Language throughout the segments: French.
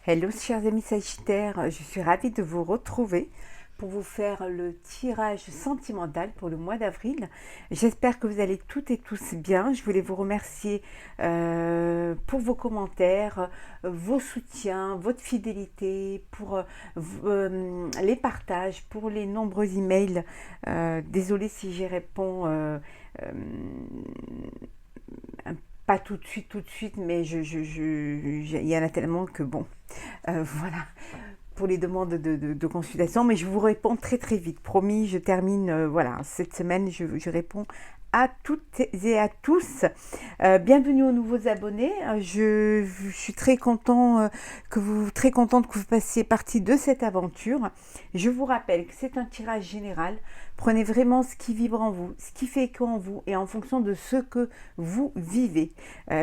Hello chers amis Sagittaires, je suis ravie de vous retrouver pour vous faire le tirage sentimental pour le mois d'avril. J'espère que vous allez toutes et tous bien. Je voulais vous remercier pour vos commentaires, vos soutiens, votre fidélité, pour les partages, pour les nombreux emails. Désolée si j'y réponds pas tout de suite, mais il y en a tellement que bon, voilà, pour les demandes de consultation, mais je vous réponds très très vite, promis, je termine, voilà, cette semaine, je réponds à toutes et à tous. Bienvenue aux nouveaux abonnés. Je suis très très contente que vous passiez partie de cette aventure. Je vous rappelle que c'est un tirage général. Prenez vraiment ce qui vibre en vous, ce qui fait écho en vous et en fonction de ce que vous vivez.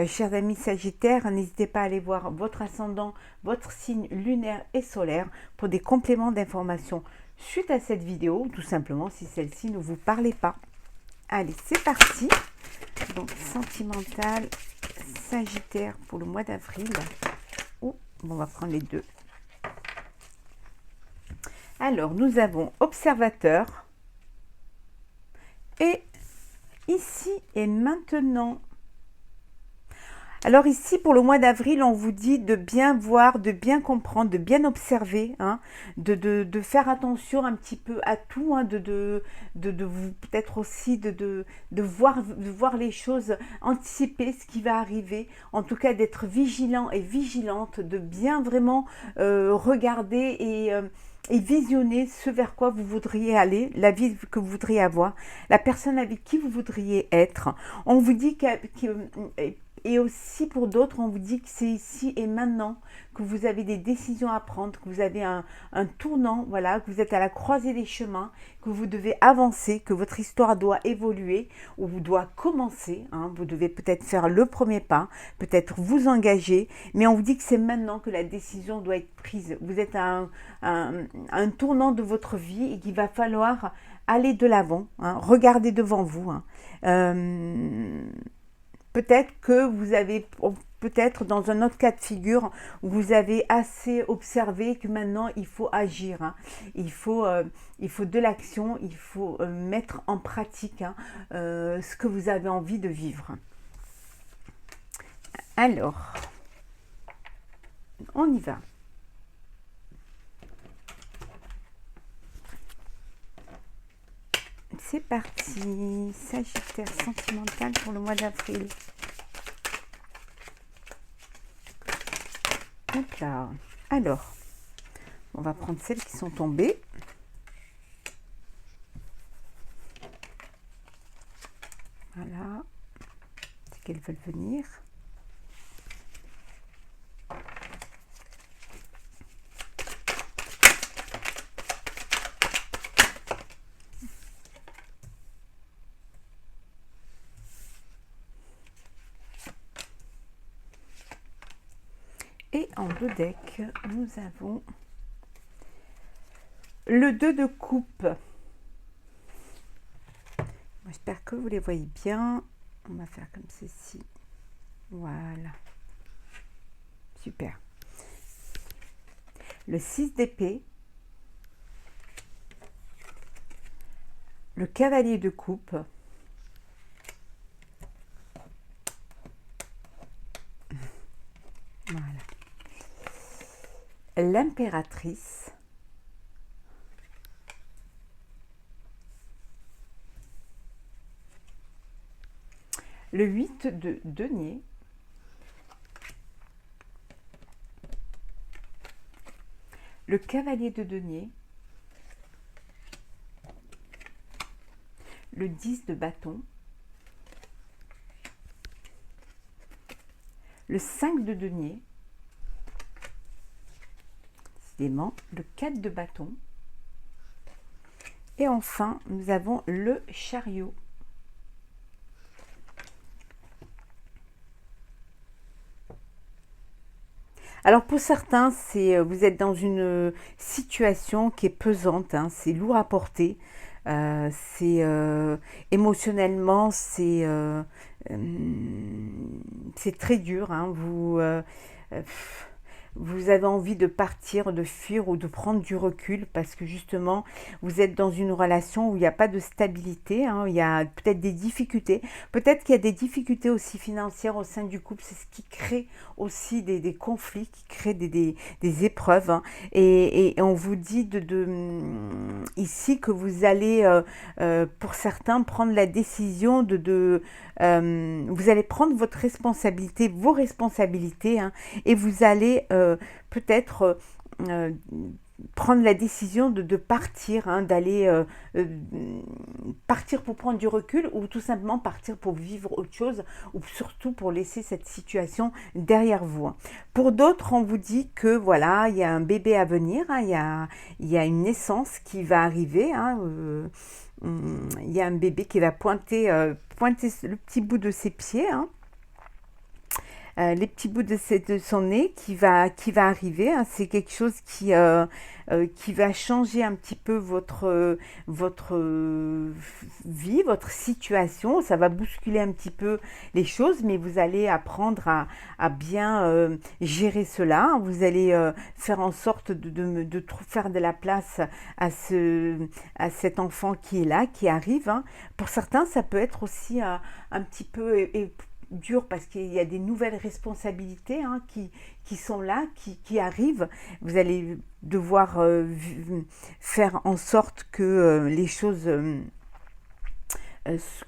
Chers amis Sagittaires, n'hésitez pas à aller voir votre ascendant, votre signe lunaire et solaire pour des compléments d'informations suite à cette vidéo, tout simplement si celle-ci ne vous parlait pas. Allez, c'est parti. Donc, sentimental, Sagittaire pour le mois d'avril. Oh, on va prendre les deux. Alors, nous avons observateur. Et ici et maintenant. Alors ici, pour le mois d'avril, on vous dit de bien voir, de bien comprendre, de bien observer, hein, de faire attention un petit peu à tout, hein, de vous peut-être aussi de voir les choses, anticiper ce qui va arriver, en tout cas d'être vigilant et vigilante, de bien vraiment regarder et visionner ce vers quoi vous voudriez aller, la vie que vous voudriez avoir, la personne avec qui vous voudriez être. On vous dit et aussi pour d'autres, on vous dit que c'est ici et maintenant que vous avez des décisions à prendre, que vous avez un tournant, voilà, que vous êtes à la croisée des chemins, que vous devez avancer, que votre histoire doit évoluer ou doit commencer. Hein, vous devez peut-être faire le premier pas, peut-être vous engager, mais on vous dit que c'est maintenant que la décision doit être prise. Vous êtes à un tournant de votre vie et qu'il va falloir aller de l'avant, hein, regarder devant vous. Hein. Peut-être que vous avez, peut-être dans un autre cas de figure, vous avez assez observé que maintenant il faut agir. Hein. Il faut de l'action, il faut mettre en pratique, hein, ce que vous avez envie de vivre. Alors, on y va. C'est parti, Sagittaire sentimental pour le mois d'avril. Hop là. Alors, on va prendre celles qui sont tombées. Voilà, c'est qu'elles veulent venir. Et en deux decks, nous avons le 2 de coupe. J'espère que vous les voyez bien. On va faire comme ceci. Voilà. Super. Le 6 d'épée. Le cavalier de coupe. Voilà. L'impératrice. Le 8 de denier. Le cavalier de denier. Le 10 de bâton. Le 5 de denier. Décidément, le 4 de bâton. Et enfin, nous avons le chariot. Alors pour certains, vous êtes dans une situation qui est pesante, hein, c'est lourd à porter, émotionnellement, c'est très dur. Hein, vous avez envie de partir, de fuir ou de prendre du recul parce que justement, vous êtes dans une relation où il n'y a pas de stabilité, hein, il y a peut-être des difficultés. Peut-être qu'il y a des difficultés aussi financières au sein du couple. C'est ce qui crée aussi des conflits, qui crée des épreuves, hein. Et on vous dit ici que vous allez, pour certains, prendre la décision vous allez prendre votre responsabilité, vos responsabilités, hein, et vous allez peut-être prendre la décision de partir, hein, d'aller euh, partir pour prendre du recul ou tout simplement partir pour vivre autre chose ou surtout pour laisser cette situation derrière vous, hein. Pour d'autres, on vous dit que voilà, il y a un bébé à venir, hein, il y a une naissance qui va arriver, hein, il y a un bébé qui va pointer le petit bout de ses pieds, hein, les petits bouts de son nez qui va arriver, hein. C'est quelque chose qui va changer un petit peu votre vie, votre situation. Ça va bousculer un petit peu les choses, mais vous allez apprendre à bien gérer cela. Vous allez faire en sorte de faire de la place à cet enfant qui est là, qui arrive, hein. Pour certains, ça peut être aussi un petit peu dur parce qu'il y a des nouvelles responsabilités, hein, qui sont là, qui arrivent. Vous allez devoir faire en sorte que les choses,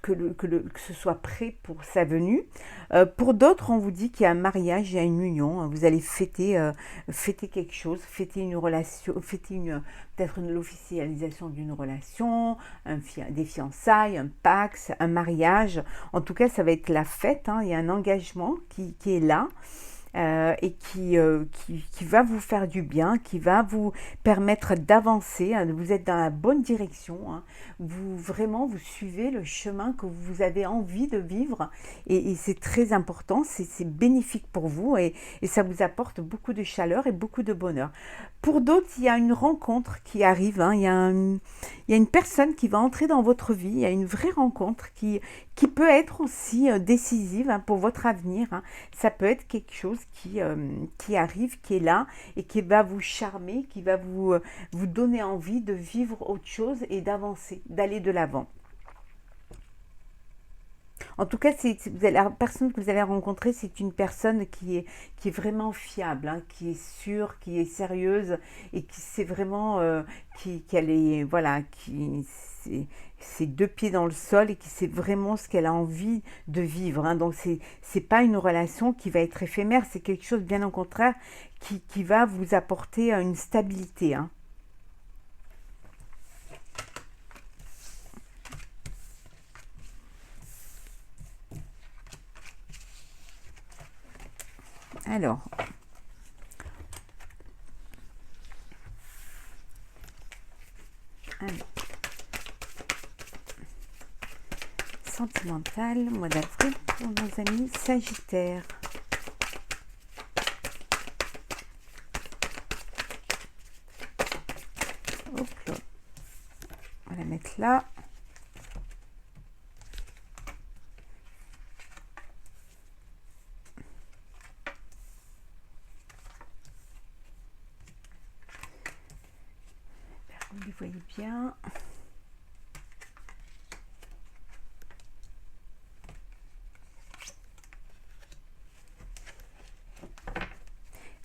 que ce soit prêt pour sa venue. Pour d'autres, on vous dit qu'il y a un mariage, il y a une union. Vous allez fêter quelque chose, fêter une relation, peut-être l'officialisation d'une relation, des fiançailles, un pax, un mariage. En tout cas, ça va être la fête, hein. Il y a un engagement qui est là. Et qui va vous faire du bien, qui va vous permettre d'avancer, hein. Vous êtes dans la bonne direction, hein. Vraiment, vous suivez le chemin que vous avez envie de vivre et c'est très important, c'est bénéfique pour vous et ça vous apporte beaucoup de chaleur et beaucoup de bonheur. Pour d'autres, il y a une rencontre qui arrive, hein. Il y a une personne qui va entrer dans votre vie, il y a une vraie rencontre qui peut être aussi décisive, hein, pour votre avenir, hein. Ça peut être quelque chose qui arrive, qui est là et qui va vous charmer, qui va vous donner envie de vivre autre chose et d'avancer, d'aller de l'avant. En tout cas, la personne que vous allez rencontrer, c'est une personne qui est vraiment fiable, hein, qui est sûre, qui est sérieuse et qui sait vraiment qu'elle est, voilà, qui c'est deux pieds dans le sol et qui sait vraiment ce qu'elle a envie de vivre, hein. Donc c'est pas une relation qui va être éphémère, c'est quelque chose bien au contraire qui va vous apporter une stabilité, hein. Alors, alors, sentimental, mois d'avril pour nos amis Sagittaires. Hop là. On va la mettre là. Vous les voyez bien.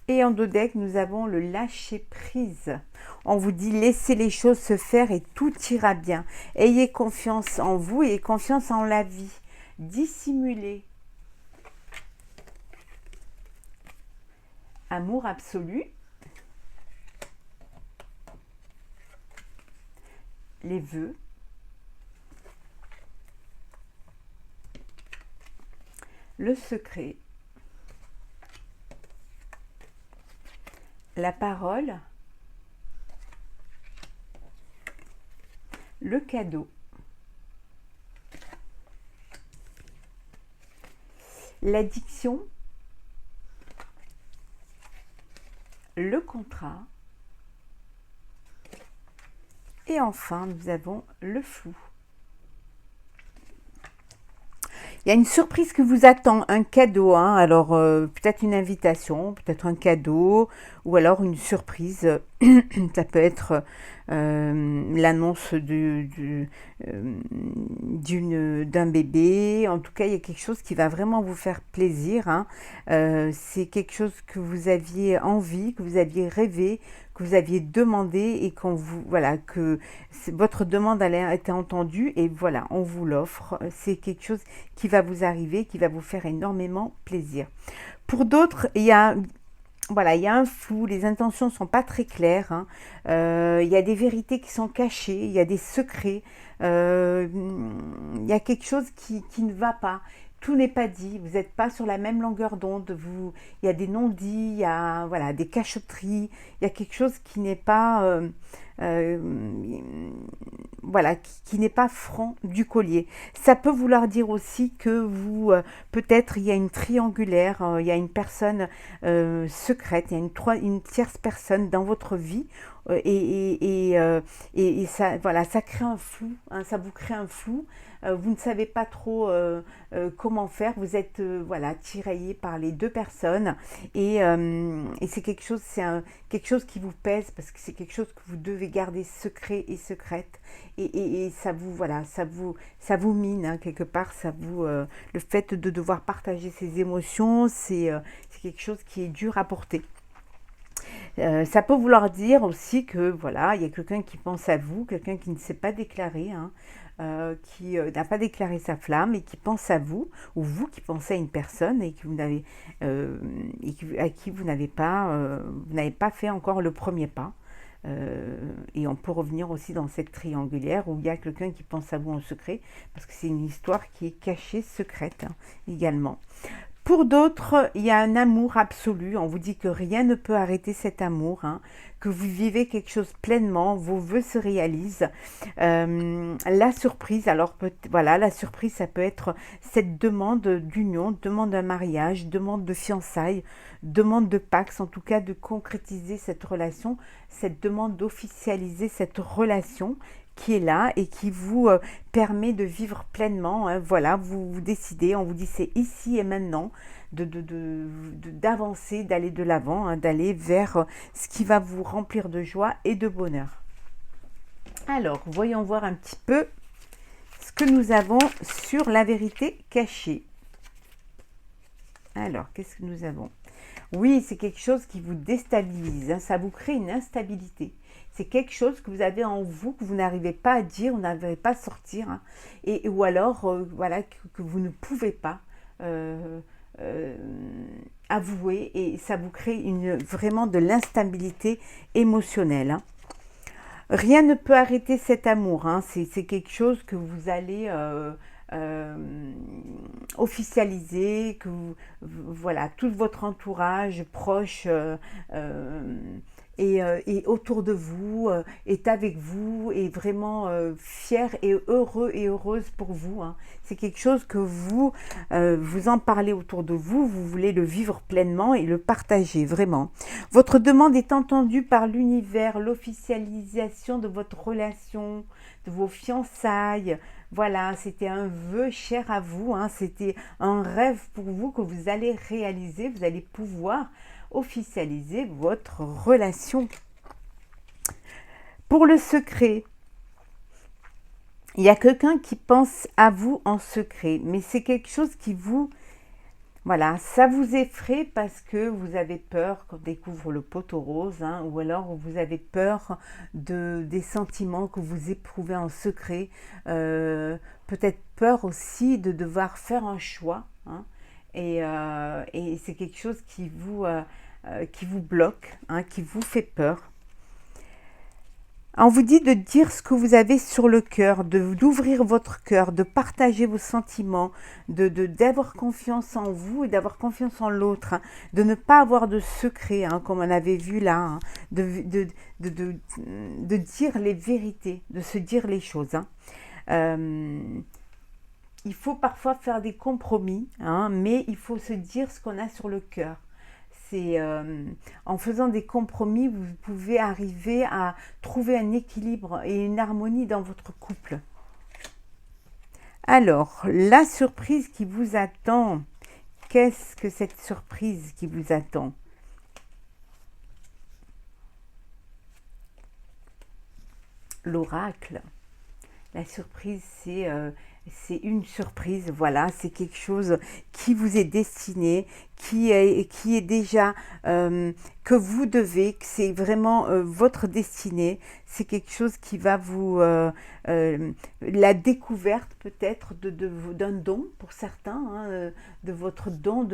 Et en dos deck, nous avons le lâcher prise. On vous dit laissez les choses se faire et tout ira bien. Ayez confiance en vous et confiance en la vie. Dissimulez. Amour absolu. Les vœux. Le secret. La parole. Le cadeau. L'addiction. Le contrat. Et enfin, nous avons le flou. Il y a une surprise qui vous attend, un cadeau, hein. Alors peut-être une invitation, peut-être un cadeau, ou alors une surprise. Ça peut être l'annonce d'un bébé. En tout cas, il y a quelque chose qui va vraiment vous faire plaisir, hein. C'est quelque chose que vous aviez envie, que vous aviez rêvé, que vous aviez demandé et qu'on vous voilà que votre demande a été entendue et voilà, on vous l'offre. C'est quelque chose qui va vous arriver, qui va vous faire énormément plaisir. Pour d'autres, il y a voilà, il y a un flou, les intentions ne sont pas très claires, hein. Il y a des vérités qui sont cachées, il y a des secrets, euh, il y a quelque chose qui ne va pas. Tout n'est pas dit, vous n'êtes pas sur la même longueur d'onde, il y a des non-dits, il y a voilà, des cachotteries, il y a quelque chose qui n'est pas, euh, voilà, qui n'est pas franc du collier. Ça peut vouloir dire aussi que vous, peut-être il y a une triangulaire, il y a une personne secrète, il y a une tierce personne dans votre vie et ça, voilà, ça crée un flou, hein, ça vous crée un flou. Vous ne savez pas trop comment faire, vous êtes voilà, tiraillé par les deux personnes et c'est quelque chose qui vous pèse parce que c'est quelque chose que vous devez garder secret et secrète et ça vous voilà, ça vous mine, hein, quelque part, le fait de devoir partager ses émotions, c'est quelque chose qui est dur à porter. Ça peut vouloir dire aussi que voilà, il y a quelqu'un qui pense à vous, quelqu'un qui ne s'est pas déclaré, hein, qui n'a pas déclaré sa flamme et qui pense à vous, ou vous qui pensez à une personne et, à qui vous n'avez pas fait encore le premier pas. Et on peut revenir aussi dans cette triangulaire où il y a quelqu'un qui pense à vous en secret, parce que c'est une histoire qui est cachée, secrète, hein, également. Pour d'autres, il y a un amour absolu. On vous dit que rien ne peut arrêter cet amour, hein, que vous vivez quelque chose pleinement, vos vœux se réalisent. La surprise, alors voilà, la surprise, ça peut être cette demande d'union, demande d'un mariage, demande de fiançailles, demande de Pax, en tout cas de concrétiser cette relation, cette demande d'officialiser cette relation qui est là et qui vous permet de vivre pleinement, hein. Voilà, vous décidez, on vous dit c'est ici et maintenant d'avancer, d'aller de l'avant, hein, d'aller vers ce qui va vous remplir de joie et de bonheur. Alors, voyons voir un petit peu ce que nous avons sur la vérité cachée. Alors, qu'est-ce que nous avons? Oui, c'est quelque chose qui vous déstabilise, hein, ça vous crée une instabilité. C'est quelque chose que vous avez en vous, que vous n'arrivez pas à dire, vous n'arrivez pas à sortir, hein, ou alors voilà, que vous ne pouvez pas euh, avouer, et ça vous crée vraiment de l'instabilité émotionnelle, hein. Rien ne peut arrêter cet amour, hein. C'est quelque chose que vous allez euh, officialiser, que voilà, tout votre entourage proche et autour de vous, est avec vous, est vraiment fier et heureux et heureuse pour vous, hein. C'est quelque chose que vous en parlez autour de vous, vous voulez le vivre pleinement et le partager vraiment. Votre demande est entendue par l'univers, l'officialisation de votre relation, de vos fiançailles. Voilà, c'était un vœu cher à vous, hein, c'était un rêve pour vous que vous allez réaliser, vous allez pouvoir officialiser votre relation. Pour le secret, il y a quelqu'un qui pense à vous en secret, mais c'est quelque chose qui vous... Voilà, ça vous effraie parce que vous avez peur qu'on découvre le poteau rose, hein, ou alors vous avez peur des sentiments que vous éprouvez en secret, peut-être peur aussi de devoir faire un choix, hein, et c'est quelque chose qui vous bloque, hein, qui vous fait peur. On vous dit de dire ce que vous avez sur le cœur, d'ouvrir votre cœur, de partager vos sentiments, d'avoir confiance en vous et d'avoir confiance en l'autre, hein, de ne pas avoir de secret, hein, comme on avait vu là, hein, de dire les vérités, de se dire les choses, hein. Il faut parfois faire des compromis, hein, mais il faut se dire ce qu'on a sur le cœur. C'est en faisant des compromis, vous pouvez arriver à trouver un équilibre et une harmonie dans votre couple. Alors, la surprise qui vous attend, qu'est-ce que cette surprise qui vous attend? L'oracle. La surprise, c'est une surprise, voilà, c'est quelque chose qui vous est destiné, qui est déjà, que vous devez, que c'est vraiment votre destinée, c'est quelque chose qui va la découverte peut-être d'un don pour certains, hein, de votre don,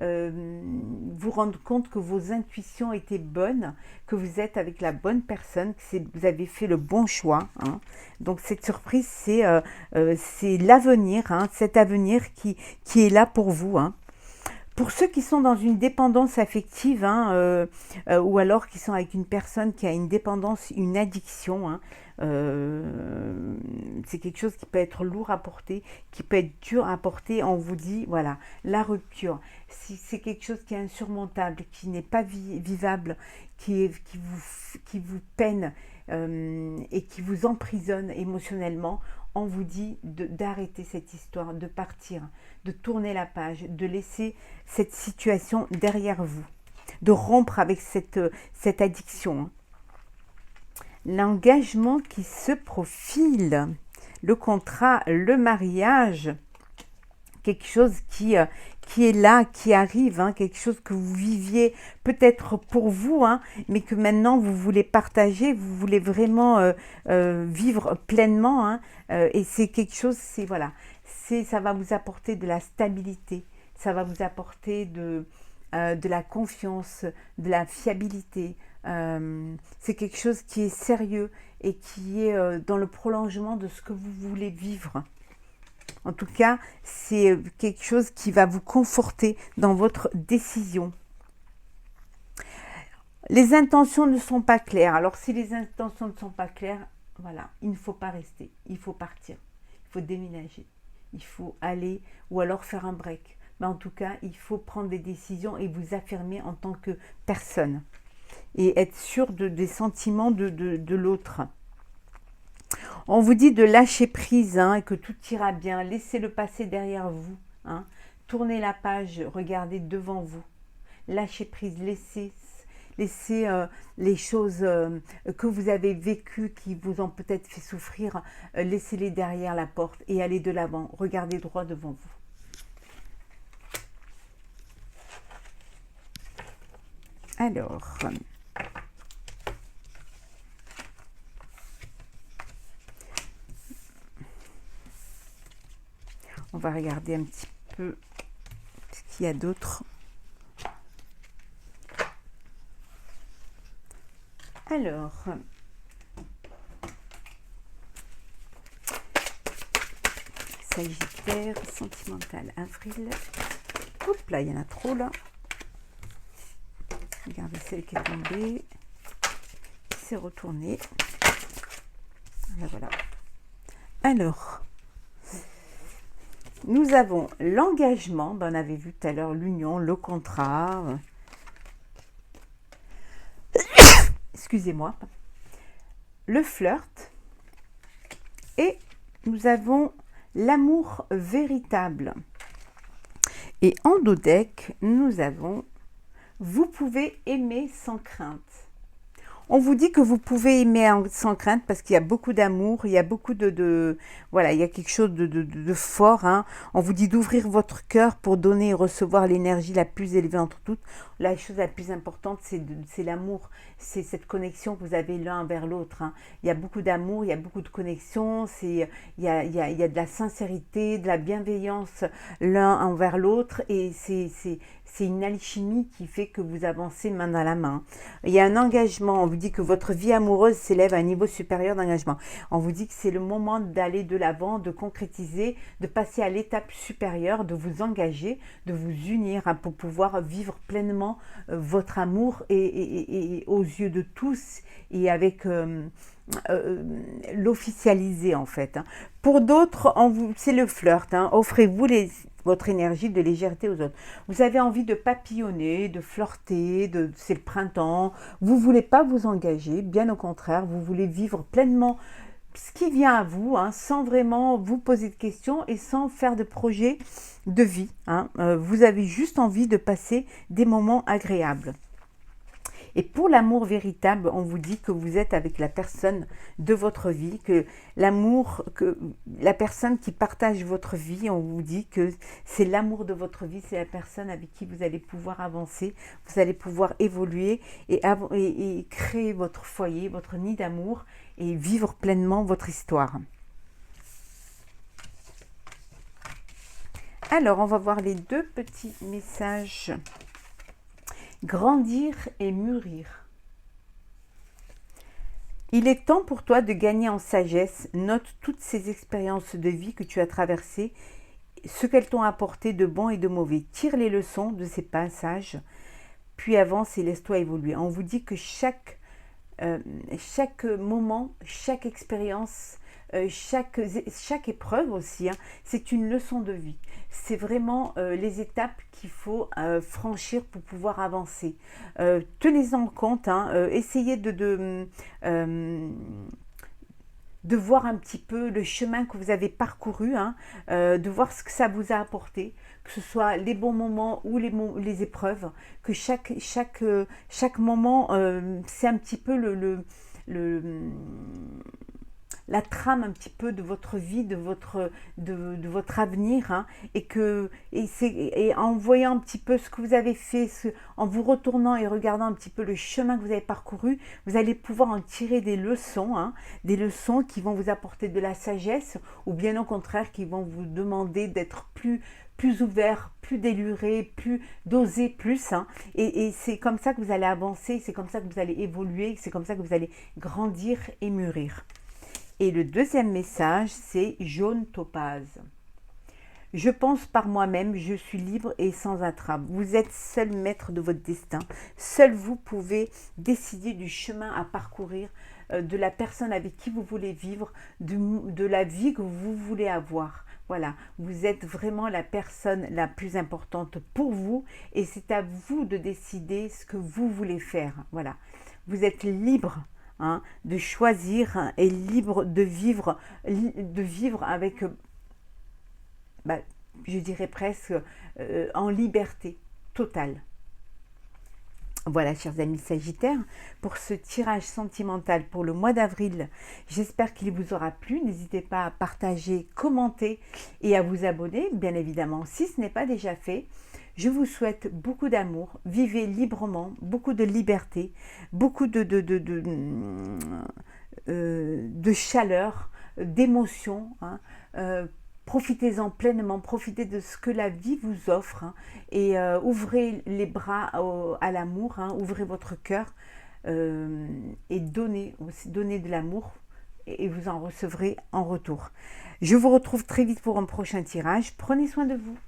vous rendre compte que vos intuitions étaient bonnes, que vous êtes avec la bonne personne, que vous avez fait le bon choix, hein. Donc cette surprise, c'est l'avenir, hein, cet avenir qui est là pour vous, hein. Pour ceux qui sont dans une dépendance affective, hein, ou alors qui sont avec une personne qui a une dépendance, une addiction, hein, c'est quelque chose qui peut être lourd à porter, qui peut être dur à porter. On vous dit, voilà, la rupture. Si c'est quelque chose qui est insurmontable, qui n'est pas vivable, qui vous peine et qui vous emprisonne émotionnellement, on vous dit d'arrêter cette histoire, de partir, de tourner la page, de laisser cette situation derrière vous, de rompre avec cette addiction. L'engagement qui se profile, le contrat, le mariage, quelque chose qui est là, qui arrive, hein, quelque chose que vous viviez peut-être pour vous, hein, mais que maintenant vous voulez partager, vous voulez vraiment vivre pleinement, hein, et c'est quelque chose, voilà, ça va vous apporter de la stabilité, ça va vous apporter de la confiance, de la fiabilité. C'est quelque chose qui est sérieux et qui est dans le prolongement de ce que vous voulez vivre. En tout cas, c'est quelque chose qui va vous conforter dans votre décision. Les intentions ne sont pas claires. Alors, si les intentions ne sont pas claires, voilà, il ne faut pas rester. Il faut partir. Il faut déménager. Il faut aller ou alors faire un break. Mais en tout cas, il faut prendre des décisions et vous affirmer en tant que personne. Et être sûr des sentiments de l'autre. On vous dit de lâcher prise, hein, et que tout ira bien. Laissez le passé derrière vous. Hein. Tournez la page, regardez devant vous. Lâchez prise, laissez les choses que vous avez vécues, qui vous ont peut-être fait souffrir, laissez-les derrière la porte et allez de l'avant. Regardez droit devant vous. Alors, on va regarder un petit peu ce qu'il y a d'autre. Alors, Sagittaire, sentimental, avril. Oups là, il y en a trop là. Regardez celle qui est tombée, qui s'est retournée. Là, voilà. Alors, nous avons l'engagement, ben, on avait vu tout à l'heure l'union, le contrat. Excusez-moi. Le flirt. Et nous avons l'amour véritable. Et en dos deck, nous avons vous pouvez aimer sans crainte. On vous dit que vous pouvez aimer sans crainte parce qu'il y a beaucoup d'amour, il y a beaucoup voilà, il y a quelque chose de fort. Hein. On vous dit d'ouvrir votre cœur pour donner et recevoir l'énergie la plus élevée entre toutes. La chose la plus importante, c'est l'amour, c'est cette connexion que vous avez l'un vers l'autre. Hein. Il y a beaucoup d'amour, il y a beaucoup de connexion, il y a de la sincérité, de la bienveillance l'un envers l'autre et c'est une alchimie qui fait que vous avancez main dans la main. Il y a un engagement, on vous dit que votre vie amoureuse s'élève à un niveau supérieur d'engagement. On vous dit que c'est le moment d'aller de l'avant, de concrétiser, de passer à l'étape supérieure, de vous engager, de vous unir hein, pour pouvoir vivre pleinement votre amour et aux yeux de tous et avec l'officialiser en fait. Hein. Pour d'autres, c'est le flirt. Hein. Offrez-vous votre énergie de légèreté aux autres. Vous avez envie de papillonner, de flirter, c'est le printemps. Vous ne voulez pas vous engager, bien au contraire, vous voulez vivre pleinement ce qui vient à vous, hein, sans vraiment vous poser de questions et sans faire de projet de vie. Hein. Vous avez juste envie de passer des moments agréables. Et pour l'amour véritable, on vous dit que vous êtes avec la personne de votre vie, que l'amour, que la personne qui partage votre vie, on vous dit que c'est l'amour de votre vie, c'est la personne avec qui vous allez pouvoir avancer, vous allez pouvoir évoluer et créer votre foyer, votre nid d'amour et vivre pleinement votre histoire. Alors, on va voir les deux petits messages. Grandir et mûrir. Il est temps pour toi de gagner en sagesse. Note toutes ces expériences de vie que tu as traversées, ce qu'elles t'ont apporté de bon et de mauvais. Tire les leçons de ces passages, puis avance et laisse-toi évoluer. On vous dit que chaque moment, chaque expérience, chaque épreuve aussi, hein, c'est une leçon de vie. C'est vraiment les étapes qu'il faut franchir pour pouvoir avancer. Tenez-en compte, hein, essayez de voir un petit peu le chemin que vous avez parcouru, hein, de voir ce que ça vous a apporté, que ce soit les bons moments ou les épreuves, que chaque moment, c'est un petit peu la trame un petit peu de votre vie, de votre avenir, hein, et en voyant un petit peu ce que vous avez fait, en vous retournant et regardant un petit peu le chemin que vous avez parcouru, vous allez pouvoir en tirer des leçons, hein, des leçons qui vont vous apporter de la sagesse, ou bien au contraire qui vont vous demander d'être plus ouvert, plus déluré, d'oser plus, hein, et c'est comme ça que vous allez avancer, c'est comme ça que vous allez évoluer, c'est comme ça que vous allez grandir et mûrir. Et le deuxième message, c'est jaune topaze. Je pense par moi-même, je suis libre et sans entrave. Vous êtes seul maître de votre destin. Seul vous pouvez décider du chemin à parcourir, de la personne avec qui vous voulez vivre, de la vie que vous voulez avoir. Voilà, vous êtes vraiment la personne la plus importante pour vous et c'est à vous de décider ce que vous voulez faire. Voilà, vous êtes libre. Hein, de choisir, hein, et libre de vivre avec, je dirais presque, en liberté totale. Voilà, chers amis Sagittaires, pour ce tirage sentimental pour le mois d'avril, j'espère qu'il vous aura plu. N'hésitez pas à partager, commenter et à vous abonner, bien évidemment, si ce n'est pas déjà fait. Je vous souhaite beaucoup d'amour, vivez librement, beaucoup de liberté, beaucoup de chaleur, d'émotion. Hein. Profitez-en pleinement, profitez de ce que la vie vous offre, hein, et ouvrez les bras à l'amour, hein, ouvrez votre cœur et donnez de l'amour et vous en recevrez en retour. Je vous retrouve très vite pour un prochain tirage. Prenez soin de vous.